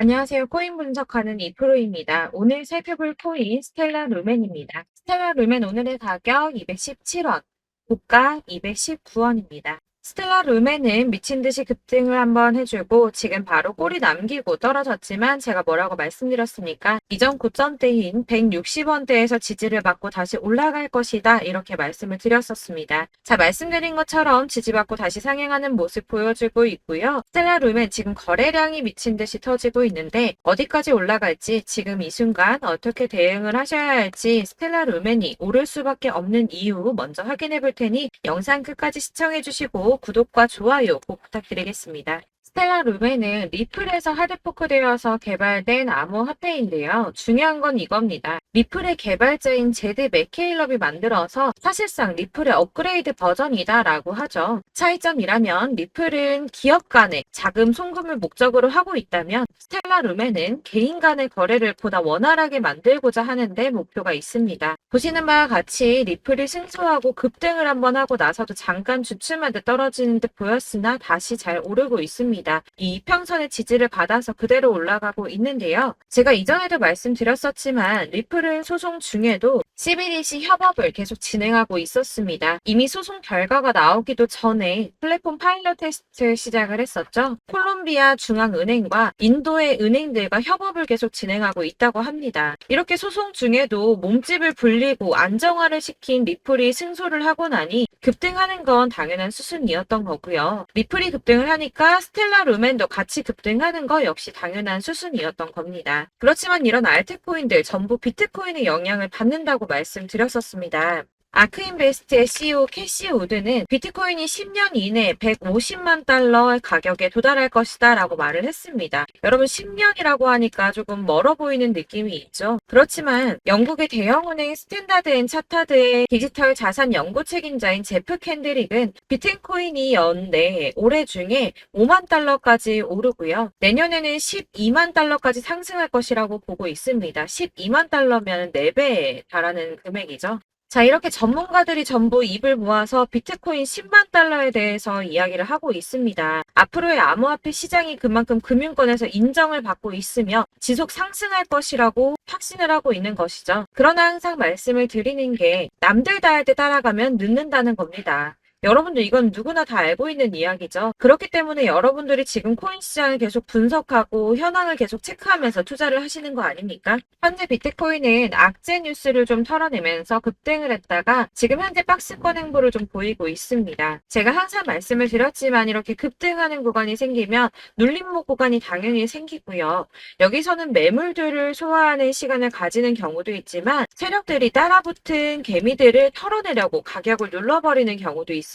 안녕하세요. 코인 분석하는 이프로입니다. 오늘 살펴볼 코인 스텔라 루멘입니다. 스텔라 루멘 오늘의 가격 217원, 고가 219원입니다. 스텔라 루멘은 미친 듯이 급등을 한번 해주고 지금 바로 꼬리 남기고 떨어졌지만 제가 뭐라고 말씀드렸습니까? 이전 고점대인 160원대에서 지지를 받고 다시 올라갈 것이다 이렇게 말씀을 드렸었습니다. 자, 말씀드린 것처럼 지지받고 다시 상향하는 모습 보여주고 있고요. 스텔라 루멘 지금 거래량이 미친 듯이 터지고 있는데 어디까지 올라갈지 지금 이 순간 어떻게 대응을 하셔야 할지 스텔라 루멘이 오를 수밖에 없는 이유 먼저 확인해 볼 테니 영상 끝까지 시청해 주시고 구독과 좋아요 꼭 부탁드리겠습니다. 스텔라 루멘은 리플에서 하드포크되어서 개발된 암호화폐인데요. 중요한 건 이겁니다. 리플의 개발자인 제드 맥케일럽이 만들어서 사실상 리플의 업그레이드 버전이다라고 하죠. 차이점이라면 리플은 기업 간의 자금 송금을 목적으로 하고 있다면 스텔라 루멘은 개인 간의 거래를 보다 원활하게 만들고자 하는데 목표가 있습니다. 보시는 바와 같이 리플이 승소하고 급등을 한번 하고 나서도 잠깐 주춤한 듯 떨어지는 듯 보였으나 다시 잘 오르고 있습니다. 이 이평선의 지지를 받아서 그대로 올라가고 있는데요. 제가 이전에도 말씀드렸었지만 리플은 소송 중에도 CBDC 협업을 계속 진행하고 있었습니다. 이미 소송 결과가 나오기도 전에 플랫폼 파일럿 테스트 시작을 했었죠. 콜롬비아 중앙은행과 인도의 은행들과 협업을 계속 진행하고 있다고 합니다. 이렇게 소송 중에도 몸집을 불리고 안정화를 시킨 리플이 승소를 하고 나니 급등하는 건 당연한 수순이었던 거고요. 리플이 급등을 하니까 스텔라 루멘도 같이 급등하는 거 역시 당연한 수순이었던 겁니다. 그렇지만 이런 알트코인들 전부 비트코인의 영향을 받는다고 말씀드렸었습니다. 아크인베스트의 CEO 캐시 우드는 비트코인이 10년 이내에 150만 달러의 가격에 도달할 것이다 라고 말을 했습니다. 여러분 10년이라고 하니까 조금 멀어 보이는 느낌이 있죠. 그렇지만 영국의 대형은행 스탠다드 앤 차타드의 디지털 자산 연구 책임자인 제프 캔드릭은 비트코인이 연내 올해 중에 5만 달러까지 오르고요. 내년에는 12만 달러까지 상승할 것이라고 보고 있습니다. 12만 달러면 4배에 달하는 금액이죠. 자, 이렇게 전문가들이 전부 입을 모아서 비트코인 10만 달러에 대해서 이야기를 하고 있습니다. 앞으로의 암호화폐 시장이 그만큼 금융권에서 인정을 받고 있으며 지속 상승할 것이라고 확신을 하고 있는 것이죠. 그러나 항상 말씀을 드리는 게 남들 다 할 때 따라가면 늦는다는 겁니다. 여러분들 이건 누구나 다 알고 있는 이야기죠. 그렇기 때문에 여러분들이 지금 코인 시장을 계속 분석하고 현황을 계속 체크하면서 투자를 하시는 거 아닙니까? 현재 비트코인은 악재 뉴스를 좀 털어내면서 급등을 했다가 지금 현재 박스권 행보를 좀 보이고 있습니다. 제가 항상 말씀을 드렸지만 이렇게 급등하는 구간이 생기면 눌림목 구간이 당연히 생기고요. 여기서는 매물들을 소화하는 시간을 가지는 경우도 있지만 세력들이 따라붙은 개미들을 털어내려고 가격을 눌러버리는 경우도 있습니다.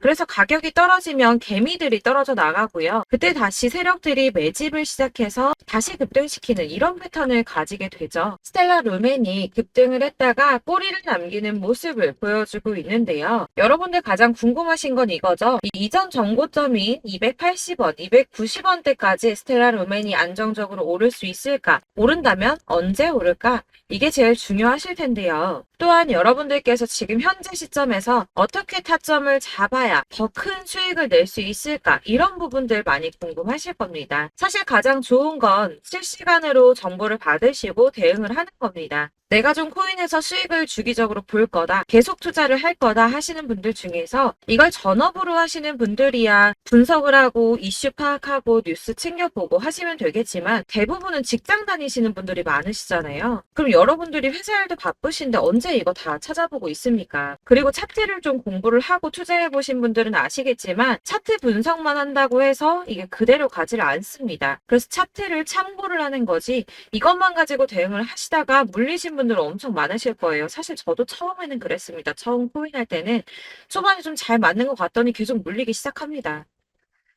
그래서 가격이 떨어지면 개미들이 떨어져 나가고요. 그때 다시 세력들이 매집을 시작해서 다시 급등시키는 이런 패턴을 가지게 되죠. 스텔라 루멘이 급등을 했다가 꼬리를 남기는 모습을 보여주고 있는데요. 여러분들 가장 궁금하신 건 이거죠. 이전 정고점인 280원, 290원대까지 스텔라 루멘이 안정적으로 오를 수 있을까? 오른다면 언제 오를까? 이게 제일 중요하실 텐데요. 또한 여러분들께서 지금 현재 시점에서 어떻게 타점을 잡아야 더 큰 수익을 낼 수 있을까? 이런 부분들 많이 궁금하실 겁니다. 사실 가장 좋은 건 실시간으로 정보를 받으시고 대응을 하는 겁니다. 내가 좀 코인에서 수익을 주기적으로 볼 거다, 계속 투자를 할 거다 하시는 분들 중에서 이걸 전업으로 하시는 분들이야 분석을 하고 이슈 파악하고 뉴스 챙겨보고 하시면 되겠지만 대부분은 직장 다니시는 분들이 많으시잖아요. 그럼 여러분들이 회사 일도 바쁘신데 언제 이거 다 찾아보고 있습니까? 그리고 차트를 좀 공부를 하고 투자해 보신 분들은 아시겠지만 차트 분석만 한다고 해서 이게 그대로 가지를 않습니다. 그래서 차트를 참고를 하는 거지 이것만 가지고 대응을 하시다가 물리신 분들 엄청 많으실 거예요. 사실 저도 처음에는 그랬습니다. 처음 코인 할 때는 초반에 좀 잘 맞는 것 같더니 계속 물리기 시작합니다.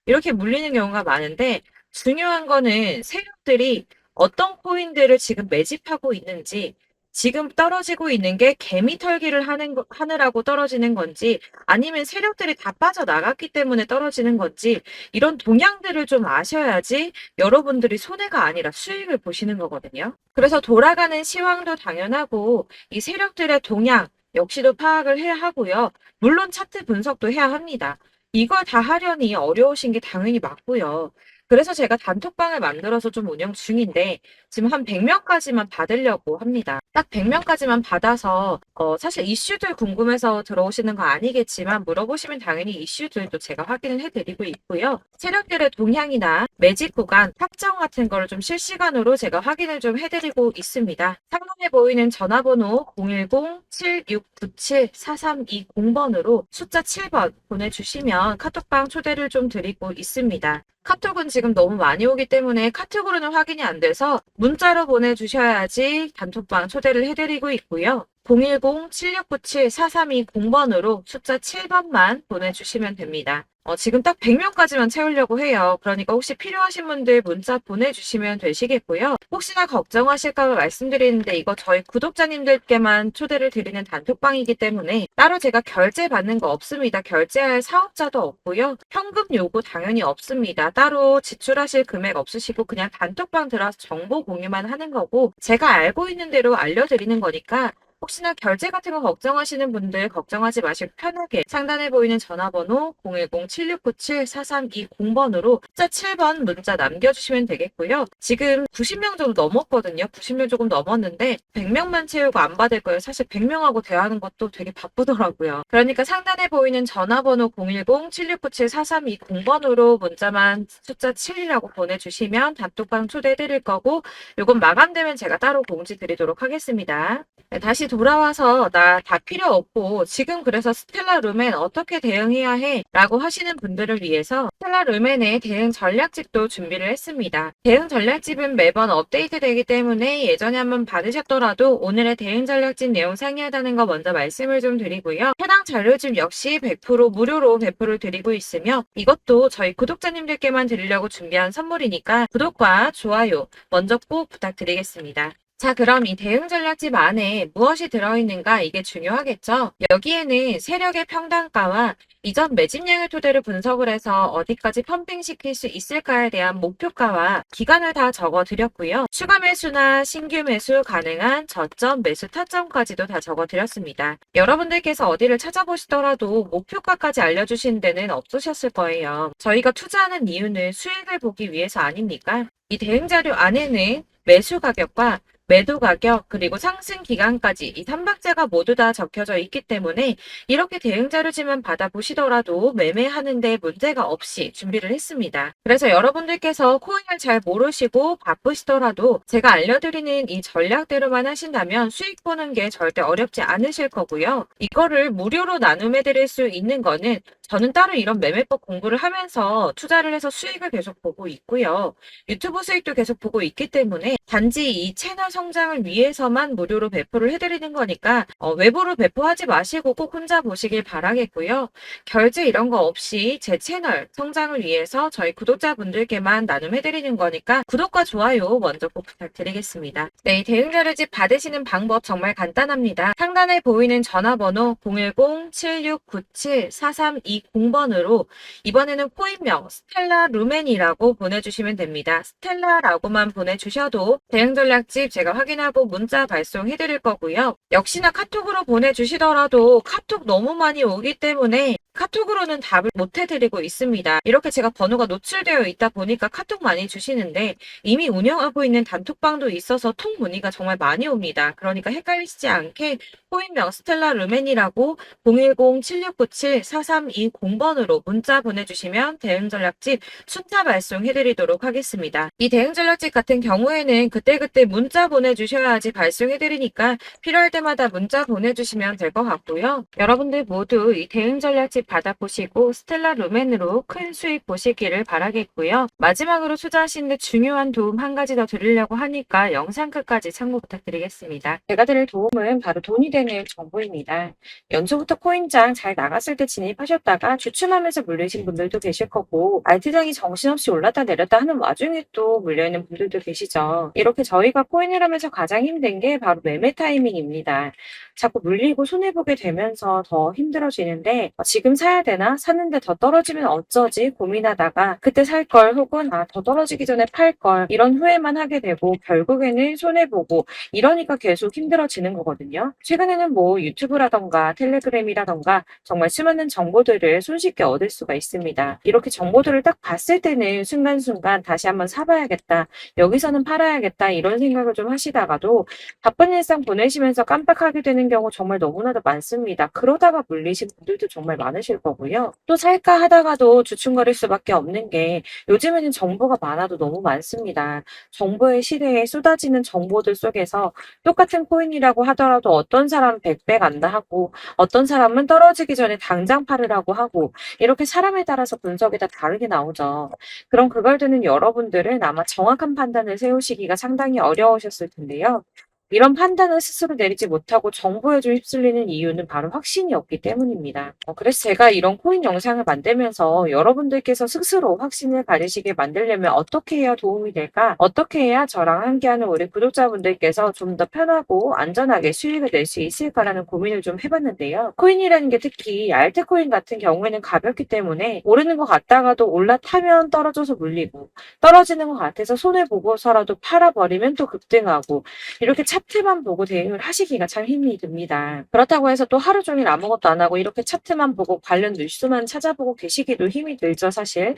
이렇게 물리는 경우가 많은데 중요한 거는 세력들이 어떤 코인들을 지금 매집하고 있는지 지금 떨어지고 있는 게 개미 털기를 하느라고 떨어지는 건지 아니면 세력들이 다 빠져나갔기 때문에 떨어지는 건지 이런 동향들을 좀 아셔야지 여러분들이 손해가 아니라 수익을 보시는 거거든요. 그래서 돌아가는 시황도 당연하고 이 세력들의 동향 역시도 파악을 해야 하고요. 물론 차트 분석도 해야 합니다. 이걸 다 하려니 어려우신 게 당연히 맞고요. 그래서 제가 단톡방을 만들어서 좀 운영 중인데 지금 한 100명까지만 받으려고 합니다. 딱 100명까지만 받아서 사실 이슈들 궁금해서 들어오시는 거 아니겠지만 물어보시면 당연히 이슈들도 제가 확인을 해드리고 있고요. 세력들의 동향이나 매집 구간, 확정 같은 거를 좀 실시간으로 제가 확인을 좀 해드리고 있습니다. 상단에 보이는 전화번호 010-7697-4320번으로 숫자 7번 보내주시면 카톡방 초대를 좀 드리고 있습니다. 카톡은 지금 너무 많이 오기 때문에 카톡으로는 확인이 안 돼서 문자로 보내주셔야지 단톡방 초대를 해드리고 있고요. 010-7697-4320번으로 숫자 7번만 보내주시면 됩니다. 지금 딱 100명까지만 채우려고 해요. 그러니까 혹시 필요하신 분들 문자 보내주시면 되시겠고요. 혹시나 걱정하실까 봐 말씀드리는데 이거 저희 구독자님들께만 초대를 드리는 단톡방이기 때문에 따로 제가 결제 받는 거 없습니다. 결제할 사업자도 없고요. 현금 요구 당연히 없습니다. 따로 지출하실 금액 없으시고 그냥 단톡방 들어와서 정보 공유만 하는 거고 제가 알고 있는 대로 알려드리는 거니까 혹시나 결제 같은 거 걱정하시는 분들 걱정하지 마시고 편하게 상단에 보이는 전화번호 010-7697-4320번으로 숫자 7번 문자 남겨주시면 되겠고요. 지금 90명 정도 넘었거든요. 90명 조금 넘었는데 100명만 채우고 안 받을 거예요. 사실 100명하고 대화하는 것도 되게 바쁘더라고요. 그러니까 상단에 보이는 전화번호 010-7697-4320번으로 문자만 숫자 7이라고 보내주시면 단톡방 초대해드릴 거고 요건 마감되면 제가 따로 공지 드리도록 하겠습니다. 네, 다시 돌아와서 나 다 필요 없고 지금 그래서 스텔라 루멘 어떻게 대응해야 해? 라고 하시는 분들을 위해서 스텔라 루멘의 대응 전략집도 준비를 했습니다. 대응 전략집은 매번 업데이트 되기 때문에 예전에 한번 받으셨더라도 오늘의 대응 전략집 내용 상이하다는 거 먼저 말씀을 좀 드리고요. 해당 자료집 역시 100% 무료로 배포를 드리고 있으며 이것도 저희 구독자님들께만 드리려고 준비한 선물이니까 구독과 좋아요 먼저 꼭 부탁드리겠습니다. 자, 그럼 이 대응 전략집 안에 무엇이 들어있는가 이게 중요하겠죠? 여기에는 세력의 평단가와 이전 매집량을 토대로 분석을 해서 어디까지 펌핑시킬 수 있을까에 대한 목표가와 기간을 다 적어드렸고요. 추가 매수나 신규 매수 가능한 저점, 매수 타점까지도 다 적어드렸습니다. 여러분들께서 어디를 찾아보시더라도 목표가까지 알려주신 데는 없으셨을 거예요. 저희가 투자하는 이유는 수익을 보기 위해서 아닙니까? 이 대응 자료 안에는 매수 가격과 매도 가격 그리고 상승 기간까지 이 3박자가 모두 다 적혀져 있기 때문에 이렇게 대응 자료지만 받아보시더라도 매매하는데 문제가 없이 준비를 했습니다. 그래서 여러분들께서 코인을 잘 모르시고 바쁘시더라도 제가 알려드리는 이 전략대로만 하신다면 수익 보는 게 절대 어렵지 않으실 거고요. 이거를 무료로 나눔해 드릴 수 있는 거는 저는 따로 이런 매매법 공부를 하면서 투자를 해서 수익을 계속 보고 있고요. 유튜브 수익도 계속 보고 있기 때문에 단지 이 채널 성장을 위해서만 무료로 배포를 해드리는 거니까 외부로 배포하지 마시고 꼭 혼자 보시길 바라겠고요. 결제 이런 거 없이 제 채널 성장을 위해서 저희 구독자분들께만 나눔해드리는 거니까 구독과 좋아요 먼저 꼭 부탁드리겠습니다. 네, 대응 자료집 받으시는 방법 정말 간단합니다. 상단에 보이는 전화번호 010-7697-4320번으로 이번에는 코인명 스텔라 루멘이라고 보내주시면 됩니다. 스텔라라고만 보내주셔도 대응 전략집 제가 확인하고 문자 발송해드릴 거고요. 역시나 카톡으로 보내주시더라도 카톡 너무 많이 오기 때문에 카톡으로는 답을 못 해드리고 있습니다. 이렇게 제가 번호가 노출되어 있다 보니까 카톡 많이 주시는데 이미 운영하고 있는 단톡방도 있어서 통 문의가 정말 많이 옵니다. 그러니까 헷갈리시지 않게 코인명 스텔라 루멘이라고 010-7697-4320번으로 문자 보내주시면 대응 전략집 순차 발송해드리도록 하겠습니다. 이 대응 전략집 같은 경우에는 그때그때 문자 보내주셔야지 발송해드리니까 필요할 때마다 문자 보내주시면 될 것 같고요. 여러분들 모두 이 대응 전략집 받아보시고 스텔라 루멘으로 큰 수익 보시기를 바라겠고요. 마지막으로 투자하시는데 중요한 도움 한 가지 더 드리려고 하니까 영상 끝까지 참고 부탁드리겠습니다. 제가 드릴 도움은 바로 돈이 되는 정보입니다. 연초부터 코인장 잘 나갔을 때 진입하셨다가 주춤하면서 물리신 분들도 계실 거고 알트장이 정신없이 올랐다 내렸다 하는 와중에 또 물려있는 분들도 계시죠. 이렇게 저희가 코인을 하면서 가장 힘든 게 바로 매매 타이밍입니다. 자꾸 물리고 손해보게 되면서 더 힘들어지는데 지금 사야 되나? 샀는데 더 떨어지면 어쩌지? 고민하다가 그때 살 걸 혹은 더 떨어지기 전에 팔 걸 이런 후회만 하게 되고 결국에는 손해보고 이러니까 계속 힘들어지는 거거든요. 최근에는 뭐 유튜브라던가 텔레그램이라던가 정말 수많은 정보들을 정보들을 손쉽게 얻을 수가 있습니다. 이렇게 정보들을 딱 봤을 때는 순간순간 다시 한번 사봐야겠다, 여기서는 팔아야겠다 이런 생각을 좀 하시다가도 바쁜 일상 보내시면서 깜빡하게 되는 경우 정말 너무나도 많습니다. 그러다가 물리신 분들도 정말 많으실 거고요. 또 살까 하다가도 주춤거릴 수밖에 없는 게 요즘에는 정보가 많아도 너무 많습니다. 정보의 시대에 쏟아지는 정보들 속에서 똑같은 코인이라고 하더라도 어떤 사람은 100배 간다 하고 어떤 사람은 떨어지기 전에 당장 팔으라고 하고 이렇게 사람에 따라서 분석이 다 다르게 나오죠. 그럼 그걸 듣는 여러분들은 아마 정확한 판단을 세우시기가 상당히 어려우셨을 텐데요. 이런 판단을 스스로 내리지 못하고 정보에 좀 휩쓸리는 이유는 바로 확신이 없기 때문입니다. 그래서 제가 이런 코인 영상을 만들면서 여러분들께서 스스로 확신을 가지시게 만들려면 어떻게 해야 도움이 될까? 어떻게 해야 저랑 함께하는 우리 구독자분들께서 좀 더 편하고 안전하게 수익을 낼 수 있을까라는 고민을 좀 해봤는데요. 코인이라는 게 특히 알트코인 같은 경우에는 가볍기 때문에 오르는 것 같다가도 올라타면 떨어져서 물리고 떨어지는 것 같아서 손해보고서라도 팔아버리면 또 급등하고 이렇게 차트만 보고 대응을 하시기가 참 힘이 듭니다. 그렇다고 해서 또 하루 종일 아무것도 안 하고 이렇게 차트만 보고 관련 뉴스만 찾아보고 계시기도 힘이 들죠, 사실.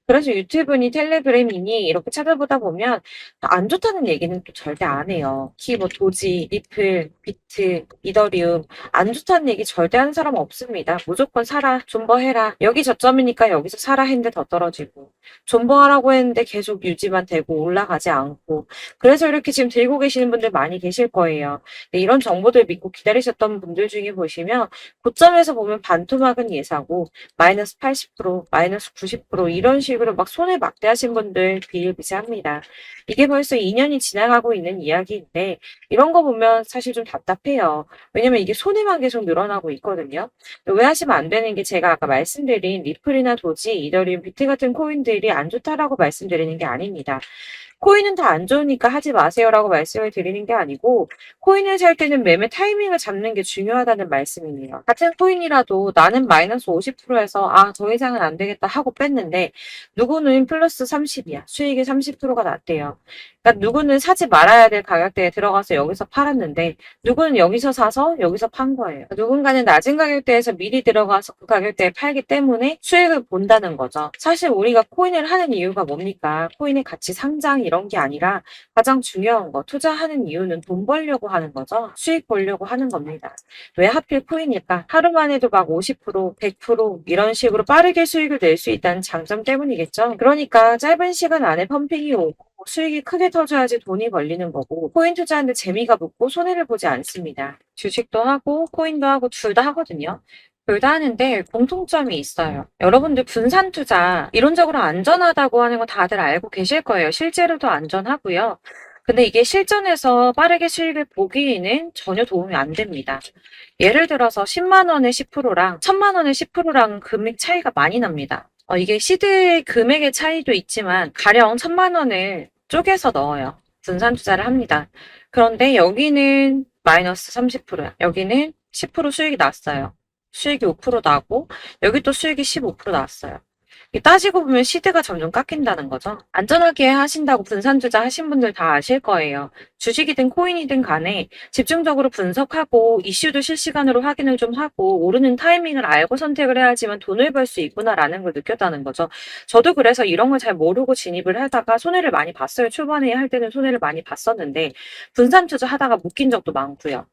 그래서 유튜브니 텔레그램이니 이렇게 찾아보다 보면 안 좋다는 얘기는 또 절대 안 해요. 특히 뭐 도지, 리플, 비트, 이더리움 안 좋다는 얘기 절대 하는 사람 없습니다. 무조건 사라, 존버해라. 여기 저점이니까 여기서 사라 했는데 더 떨어지고 존버하라고 했는데 계속 유지만 되고 올라가지 않고 그래서 이렇게 지금 들고 계시는 분들 많이 계실 거예요. 근데 이런 정보들 믿고 기다리셨던 분들 중에 보시면 고점에서 보면 반토막은 예사고 마이너스 80%, 마이너스 90% 이런 식으로 막 손해 막대하신 분들 비일비재합니다. 이게 벌써 2년이 지나가고 있는 이야기인데 이런 거 보면 사실 좀 답답해요. 왜냐면 이게 손해만 계속 늘어나고 있거든요. 오해하시면 안 되는 게 제가 아까 말씀드린 리플이나 도지, 이더리움, 비트 같은 코인들이 안 좋다라고 말씀드리는 게 아닙니다. 코인은 다 안 좋으니까 하지 마세요라고 말씀을 드리는 게 아니고 코인을 살 때는 매매 타이밍을 잡는 게 중요하다는 말씀이에요. 같은 코인이라도 나는 마이너스 50%에서 더 이상은 안 되겠다 하고 뺐는데 누구는 플러스 30이야. 수익이 30%가 났대요. 그러니까 누구는 사지 말아야 될 가격대에 들어가서 여기서 팔았는데 누구는 여기서 사서 여기서 판 거예요. 누군가는 낮은 가격대에서 미리 들어가서 그 가격대에 팔기 때문에 수익을 본다는 거죠. 사실 우리가 코인을 하는 이유가 뭡니까? 코인의 가치 상장 이런 게 아니라 가장 중요한 거 투자하는 이유는 돈 벌려고 하는 거죠. 수익 보려고 하는 겁니다. 왜 하필 코인일까? 하루만 해도 막 50%, 100% 이런 식으로 빠르게 수익을 낼 수 있다는 장점 때문이겠죠. 그러니까 짧은 시간 안에 펌핑이 오고 수익이 크게 터져야지 돈이 벌리는 거고 코인 투자하는데 재미가 붙고 손해를 보지 않습니다. 주식도 하고 코인도 하고 둘 다 하거든요. 둘 다 하는데 공통점이 있어요. 여러분들 분산 투자 이론적으로 안전하다고 하는 거 다들 알고 계실 거예요. 실제로도 안전하고요. 근데 이게 실전에서 빠르게 수익을 보기에는 전혀 도움이 안 됩니다. 예를 들어서 10만 원의 10%랑 1000만 원의 10%랑 금액 차이가 많이 납니다. 이게 시드 금액의 차이도 있지만 가령 1000만 원을 쪼개서 넣어요. 분산 투자를 합니다. 그런데 여기는 마이너스 30%야. 여기는 10% 수익이 났어요. 수익이 5% 나고 여기 또 수익이 15% 나왔어요. 따지고 보면 시드가 점점 깎인다는 거죠. 안전하게 하신다고 분산 투자 하신 분들 다 아실 거예요. 주식이든 코인이든 간에 집중적으로 분석하고 이슈도 실시간으로 확인을 좀 하고 오르는 타이밍을 알고 선택을 해야지만 돈을 벌 수 있구나라는 걸 느꼈다는 거죠. 저도 그래서 이런 걸 잘 모르고 진입을 하다가 손해를 많이 봤어요. 초반에 할 때는 손해를 많이 봤었는데 분산 투자 하다가 묶인 적도 많고요.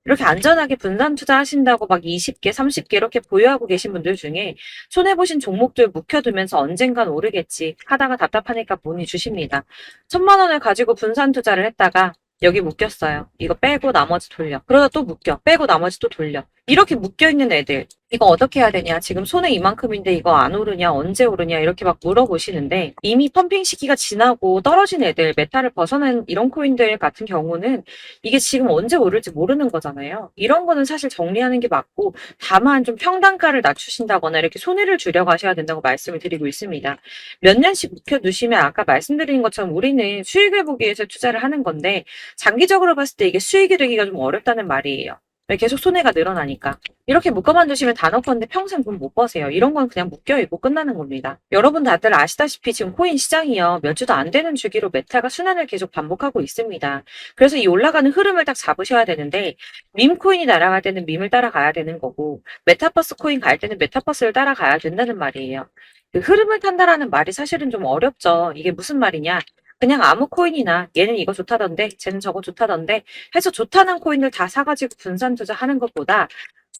이렇게 안전하게 분산 투자하신다고 막 20개, 30개 이렇게 보유하고 계신 분들 중에 손해보신 종목들 묵혀두면서 언젠간 오르겠지 하다가 답답하니까 문의 주십니다. 1000만 원을 가지고 분산 투자를 했다가 여기 묶였어요. 이거 빼고 나머지 돌려. 그러다 또 묶여. 빼고 나머지 또 돌려. 이렇게 묶여있는 애들 이거 어떻게 해야 되냐? 지금 손해 이만큼인데 이거 안 오르냐? 언제 오르냐? 이렇게 막 물어보시는데 이미 펌핑 시기가 지나고 떨어진 애들, 메타를 벗어난 이런 코인들 같은 경우는 이게 지금 언제 오를지 모르는 거잖아요. 이런 거는 사실 정리하는 게 맞고 다만 좀 평단가를 낮추신다거나 이렇게 손해를 줄여 가셔야 된다고 말씀을 드리고 있습니다. 몇 년씩 묵혀두시면 아까 말씀드린 것처럼 우리는 수익을 보기 위해서 투자를 하는 건데 장기적으로 봤을 때 이게 수익이 되기가 좀 어렵다는 말이에요. 왜 계속 손해가 늘어나니까. 이렇게 묶어만 두시면 단언컨대 평생 돈 못 버세요. 이런 건 그냥 묶여있고 끝나는 겁니다. 여러분 다들 아시다시피 지금 코인 시장이요. 몇 주도 안 되는 주기로 메타가 순환을 계속 반복하고 있습니다. 그래서 이 올라가는 흐름을 딱 잡으셔야 되는데 밈 코인이 날아갈 때는 밈을 따라가야 되는 거고 메타버스 코인 갈 때는 메타버스를 따라가야 된다는 말이에요. 그 흐름을 탄다라는 말이 사실은 좀 어렵죠. 이게 무슨 말이냐. 그냥 아무 코인이나 얘는 이거 좋다던데 쟤는 저거 좋다던데 해서 좋다는 코인을 다 사가지고 분산 투자하는 것보다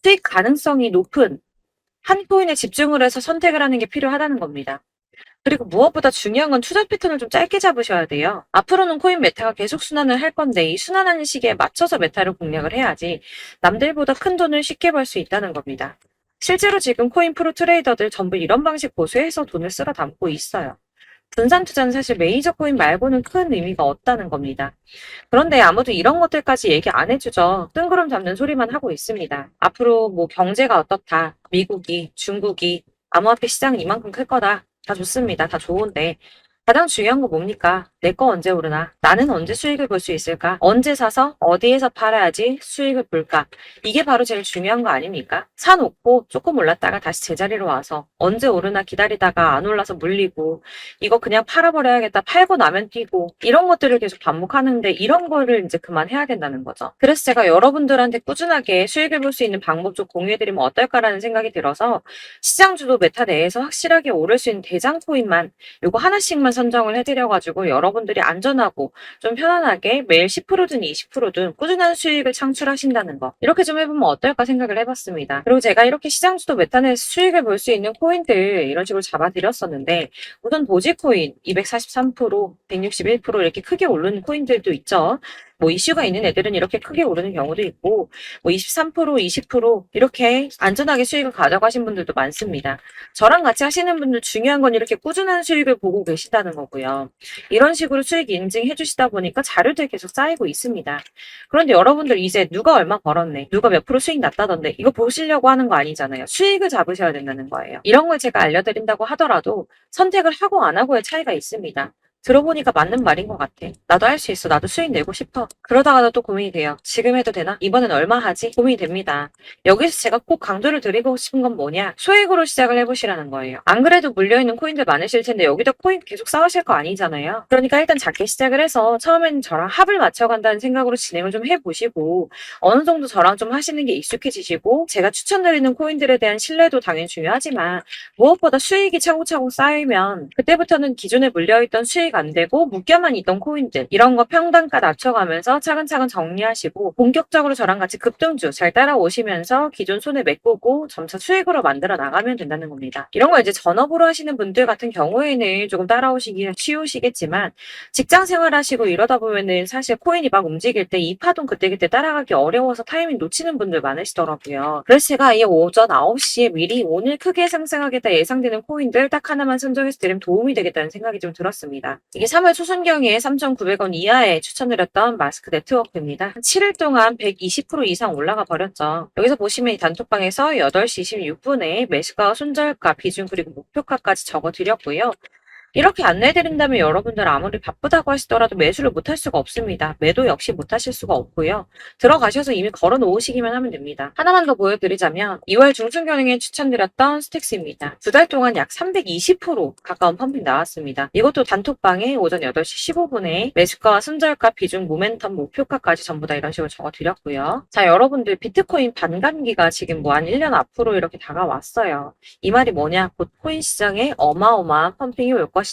수익 가능성이 높은 한 코인에 집중을 해서 선택을 하는 게 필요하다는 겁니다. 그리고 무엇보다 중요한 건 투자 패턴을 좀 짧게 잡으셔야 돼요. 앞으로는 코인 메타가 계속 순환을 할 건데 이 순환하는 시기에 맞춰서 메타를 공략을 해야지 남들보다 큰 돈을 쉽게 벌 수 있다는 겁니다. 실제로 지금 코인 프로 트레이더들 전부 이런 방식 고수해서 돈을 쓸어 담고 있어요. 분산 투자는 사실 메이저 코인 말고는 큰 의미가 없다는 겁니다. 그런데 아무도 이런 것들까지 얘기 안 해주죠. 뜬구름 잡는 소리만 하고 있습니다. 앞으로 뭐 경제가 어떻다, 미국이, 중국이, 암호화폐 시장이 이만큼 클 거다. 다 좋습니다. 다 좋은데 가장 중요한 거 뭡니까? 내 거 언제 오르나? 나는 언제 수익을 볼 수 있을까? 언제 사서 어디에서 팔아야지 수익을 볼까? 이게 바로 제일 중요한 거 아닙니까? 사놓고 조금 올랐다가 다시 제자리로 와서 언제 오르나 기다리다가 안 올라서 물리고 이거 그냥 팔아버려야겠다. 팔고 나면 뛰고 이런 것들을 계속 반복하는데 이런 거를 이제 그만해야 된다는 거죠. 그래서 제가 여러분들한테 꾸준하게 수익을 볼 수 있는 방법 좀 공유해드리면 어떨까라는 생각이 들어서 시장주도 메타 내에서 확실하게 오를 수 있는 대장 코인만 요거 하나씩만 선정을 해드려가지고 여러분들이 안전하고 좀 편안하게 매일 10%든 20%든 꾸준한 수익을 창출하신다는 거 이렇게 좀 해보면 어떨까 생각을 해봤습니다. 그리고 제가 이렇게 시장주도 메타내에서 수익을 볼 수 있는 코인들 이런 식으로 잡아드렸었는데 우선 도지코인 243%, 161% 이렇게 크게 오르는 코인들도 있죠. 뭐 이슈가 있는 애들은 이렇게 크게 오르는 경우도 있고 뭐 23%, 20% 이렇게 안전하게 수익을 가져가신 분들도 많습니다. 저랑 같이 하시는 분들 중요한 건 이렇게 꾸준한 수익을 보고 계시다는 거고요. 이런 식으로 수익 인증해 주시다 보니까 자료들이 계속 쌓이고 있습니다. 그런데 여러분들 이제 누가 얼마 벌었네, 누가 몇 프로 수익 났다던데 이거 보시려고 하는 거 아니잖아요. 수익을 잡으셔야 된다는 거예요. 이런 걸 제가 알려드린다고 하더라도 선택을 하고 안 하고의 차이가 있습니다. 들어보니까 맞는 말인 것 같아. 나도 할 수 있어. 나도 수익 내고 싶어. 그러다가도 또 고민이 돼요. 지금 해도 되나? 이번엔 얼마 하지? 고민이 됩니다. 여기서 제가 꼭 강조를 드리고 싶은 건 뭐냐? 소액으로 시작을 해보시라는 거예요. 안 그래도 물려있는 코인들 많으실 텐데 여기다 코인 계속 쌓으실 거 아니잖아요. 그러니까 일단 작게 시작을 해서 처음에는 저랑 합을 맞춰간다는 생각으로 진행을 좀 해보시고 어느 정도 저랑 좀 하시는 게 익숙해지시고 제가 추천드리는 코인들에 대한 신뢰도 당연히 중요하지만 무엇보다 수익이 차곡차곡 쌓이면 그때부터는 기존에 물려있던 수익 안 되고 묶여만 있던 코인들 이런 거 평단가 낮춰가면서 차근차근 정리하시고 본격적으로 저랑 같이 급등주 잘 따라오시면서 기존 손해 메꾸고 점차 수익으로 만들어 나가면 된다는 겁니다. 이런 거 이제 전업으로 하시는 분들 같은 경우에는 조금 따라오시기 쉬우시겠지만 직장 생활하시고 이러다 보면은 사실 코인이 막 움직일 때 이 파동 그때그때 따라가기 어려워서 타이밍 놓치는 분들 많으시더라고요. 그래서 제가 이 오전 9시에 미리 오늘 크게 상승하겠다 예상되는 코인들 딱 하나만 선정해서 드리면 도움이 되겠다는 생각이 좀 들었습니다. 이게 3월 초순경에 3,900원 이하에 추천드렸던 마스크 네트워크입니다. 7일 동안 120% 이상 올라가 버렸죠. 여기서 보시면 이 단톡방에서 8시 26분에 매수가, 손절가, 비중 그리고 목표가까지 적어드렸고요. 이렇게 안내해드린다면 여러분들 아무리 바쁘다고 하시더라도 매수를 못할 수가 없습니다. 매도 역시 못하실 수가 없고요. 들어가셔서 이미 걸어 놓으시기만 하면 됩니다. 하나만 더 보여드리자면 2월 중순경에 추천드렸던 스택스입니다. 2달 동안 약 320% 가까운 펌핑 나왔습니다. 이것도 단톡방에 오전 8시 15분에 매수가와 손절가, 비중, 모멘텀, 목표가까지 전부 다 이런 식으로 적어드렸고요. 자, 여러분들 비트코인 반감기가 지금 뭐 한 1년 앞으로 이렇게 다가왔어요. 이 말이 뭐냐? 곧 코인 시장에 어마어마한 펌핑이 올 것이다.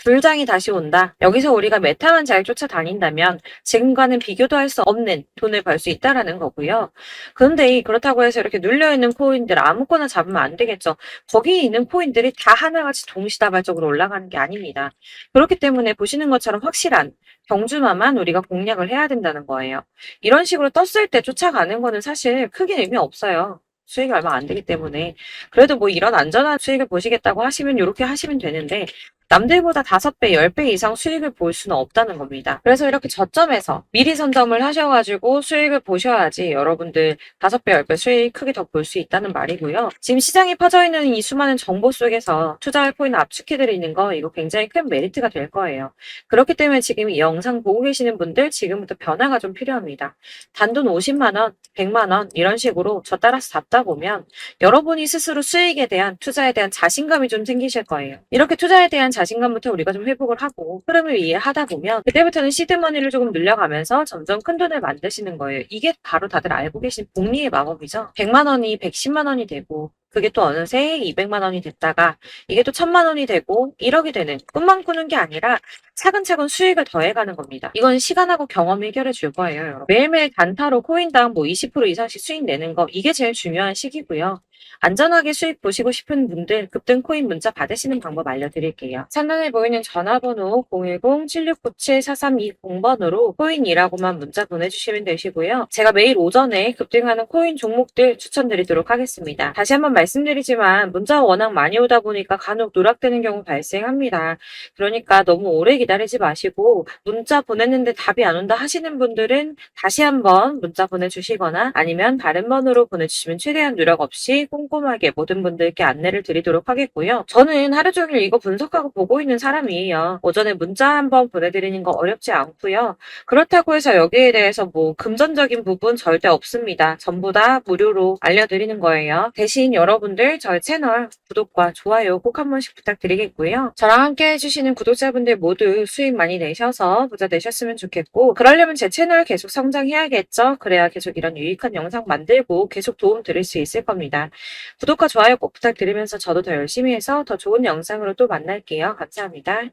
불장이 다시 온다. 여기서 우리가 메타만 잘 쫓아다닌다면 지금과는 비교도 할 수 없는 돈을 벌 수 있다라는 거고요. 그런데 그렇다고 해서 이렇게 눌려있는 코인들 아무거나 잡으면 안 되겠죠. 거기에 있는 코인들이 다 하나같이 동시다발적으로 올라가는 게 아닙니다. 그렇기 때문에 보시는 것처럼 확실한 경주마만 우리가 공략을 해야 된다는 거예요. 이런 식으로 떴을 때 쫓아가는 거는 사실 크게 의미 없어요. 수익이 얼마 안 되기 때문에. 그래도 뭐 이런 안전한 수익을 보시겠다고 하시면 이렇게 하시면 되는데 남들보다 5배, 10배 이상 수익을 볼 수는 없다는 겁니다. 그래서 이렇게 저점에서 미리 선점을 하셔가지고 수익을 보셔야지 여러분들 5배, 10배 수익 크게 더 볼 수 있다는 말이고요. 지금 시장이 퍼져있는 이 수많은 정보 속에서 투자할 코인을 압축해드리는 거 이거 굉장히 큰 메리트가 될 거예요. 그렇기 때문에 지금 이 영상 보고 계시는 분들 지금부터 변화가 좀 필요합니다. 단돈 50만 원, 100만 원 이런 식으로 저 따라서 잡다 보면 여러분이 스스로 수익에 대한 투자에 대한 자신감이 좀 생기실 거예요. 이렇게 투자에 대한 자신감부터 우리가 좀 회복을 하고 흐름을 이해하다 보면 그때부터는 시드머니를 조금 늘려가면서 점점 큰 돈을 만드시는 거예요. 이게 바로 다들 알고 계신 복리의 마법이죠. 100만 원이 110만 원이 되고 그게 또 어느새 200만 원이 됐다가 이게 또 1000만 원이 되고 1억이 되는 꿈만 꾸는 게 아니라 차근차근 수익을 더해가는 겁니다. 이건 시간하고 경험이 해결해 줄 거예요, 여러분. 매일매일 단타로 코인당 뭐 20% 이상씩 수익 내는 거 이게 제일 중요한 시기고요. 안전하게 수익 보시고 싶은 분들 급등 코인 문자 받으시는 방법 알려드릴게요. 상단에 보이는 전화번호 010-7697-4320번으로 코인이라고만 문자 보내주시면 되시고요. 제가 매일 오전에 급등하는 코인 종목들 추천드리도록 하겠습니다. 다시 한번 말씀드리지만 문자가 워낙 많이 오다 보니까 간혹 누락되는 경우 발생합니다. 그러니까 너무 오래 기다리지 마시고 문자 보냈는데 답이 안 온다 하시는 분들은 다시 한번 문자 보내주시거나 아니면 다른 번호로 보내주시면 최대한 누락 없이 꼼꼼하게 모든 분들께 안내를 드리도록 하겠고요. 저는 하루 종일 이거 분석하고 보고 있는 사람이에요. 오전에 문자 한번 보내드리는 거 어렵지 않고요. 그렇다고 해서 여기에 대해서 뭐 금전적인 부분 절대 없습니다. 전부 다 무료로 알려드리는 거예요. 대신 여러분들 저희 채널 구독과 좋아요 꼭 한 번씩 부탁드리겠고요. 저랑 함께 해주시는 구독자분들 모두 수익 많이 내셔서 부자 되셨으면 좋겠고 그러려면 제 채널 계속 성장해야겠죠. 그래야 계속 이런 유익한 영상 만들고 계속 도움 드릴 수 있을 겁니다. 구독과 좋아요 꼭 부탁드리면서 저도 더 열심히 해서 더 좋은 영상으로 또 만날게요. 감사합니다.